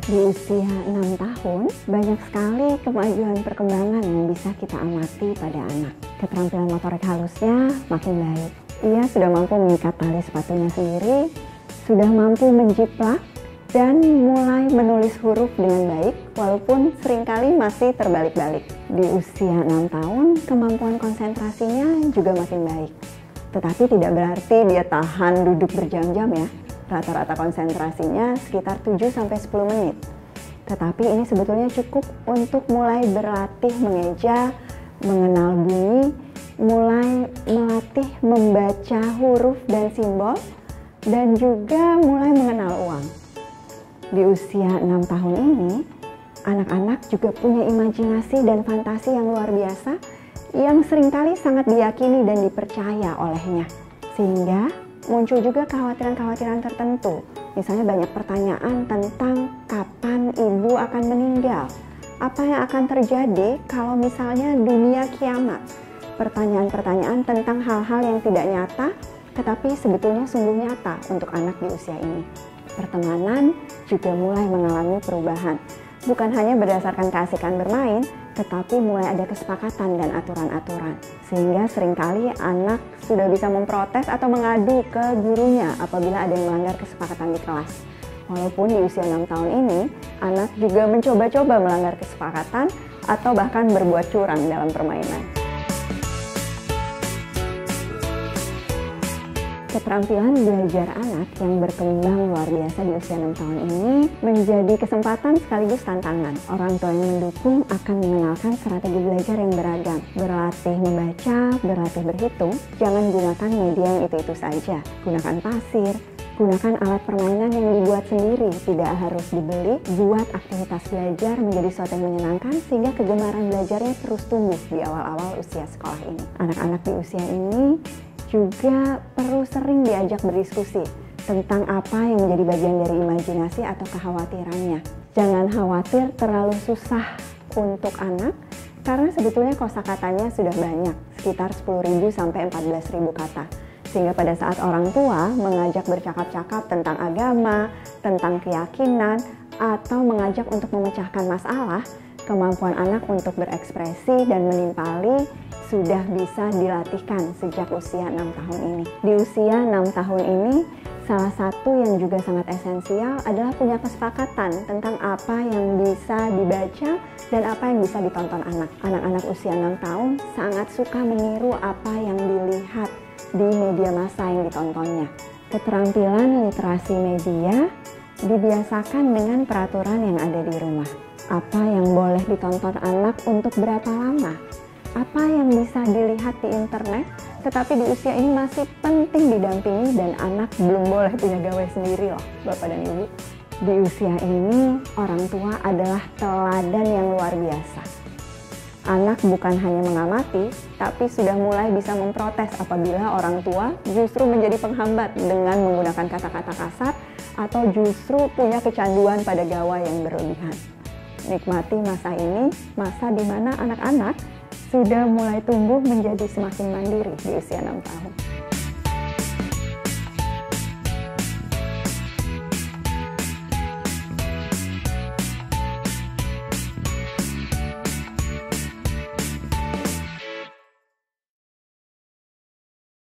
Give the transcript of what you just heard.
Di usia 6 tahun, banyak sekali kemajuan perkembangan yang bisa kita amati pada anak. Keterampilan motorik halusnya makin baik. Ia sudah mampu mengikat tali sepatunya sendiri, sudah mampu menjiplak, dan mulai menulis huruf dengan baik walaupun seringkali masih terbalik-balik. Di usia 6 tahun, kemampuan konsentrasinya juga makin baik. Tetapi tidak berarti dia tahan duduk berjam-jam ya. Rata-rata konsentrasinya sekitar 7-10 menit. Tetapi ini sebetulnya cukup untuk mulai berlatih mengeja, mengenal bunyi, mulai melatih membaca huruf dan simbol, dan juga mulai mengenal uang. Di usia 6 tahun ini, anak-anak juga punya imajinasi dan fantasi yang luar biasa yang seringkali sangat diyakini dan dipercaya olehnya. Sehingga muncul juga kekhawatiran-kekhawatiran tertentu. Misalnya banyak pertanyaan tentang kapan ibu akan meninggal. Apa yang akan terjadi kalau misalnya dunia kiamat. Pertanyaan-pertanyaan tentang hal-hal yang tidak nyata, tetapi sebetulnya sungguh nyata untuk anak di usia ini. Pertemanan juga mulai mengalami perubahan. Bukan hanya berdasarkan keasikan bermain, tetapi mulai ada kesepakatan dan aturan-aturan. Sehingga seringkali anak sudah bisa memprotes atau mengadu ke gurunya apabila ada yang melanggar kesepakatan di kelas. Walaupun di usia 6 tahun ini, anak juga mencoba-coba melanggar kesepakatan atau bahkan berbuat curang dalam permainan. Keterampilan belajar anak yang berkembang luar biasa di usia 6 tahun ini menjadi kesempatan sekaligus tantangan. Orang tua yang mendukung akan mengenalkan strategi belajar yang beragam. Berlatih membaca, berlatih berhitung, jangan gunakan media yang itu-itu saja. Gunakan pasir, gunakan alat permainan yang dibuat sendiri, tidak harus dibeli. Buat aktivitas belajar menjadi sesuatu yang menyenangkan sehingga kegemaran belajarnya terus tumbuh di awal-awal usia sekolah ini. Anak-anak di usia ini juga perlu sering diajak berdiskusi tentang apa yang menjadi bagian dari imajinasi atau kekhawatirannya. Jangan khawatir terlalu susah untuk anak, karena sebetulnya kosakatanya sudah banyak, sekitar 10.000 sampai 14.000 kata. Sehingga pada saat orang tua mengajak bercakap-cakap tentang agama, tentang keyakinan, atau mengajak untuk memecahkan masalah, kemampuan anak untuk berekspresi dan menimpali sudah bisa dilatihkan sejak usia 6 tahun ini. Di usia 6 tahun ini, salah satu yang juga sangat esensial adalah punya kesepakatan tentang apa yang bisa dibaca dan apa yang bisa ditonton anak. Anak-anak usia 6 tahun sangat suka meniru apa yang dilihat di media massa yang ditontonnya. Keterampilan literasi media dibiasakan dengan peraturan yang ada di rumah. Apa yang boleh ditonton anak untuk berapa lama? Apa yang bisa dilihat di internet, tetapi di usia ini masih penting didampingi dan anak belum boleh punya gawai sendiri loh, Bapak dan Ibu. Di usia ini, orang tua adalah teladan yang luar biasa. Anak bukan hanya mengamati, tapi sudah mulai bisa memprotes apabila orang tua justru menjadi penghambat dengan menggunakan kata-kata kasar atau justru punya kecanduan pada gawai yang berlebihan. Nikmati masa ini, masa di mana anak-anak sudah mulai tumbuh menjadi semakin mandiri di usia 6 tahun.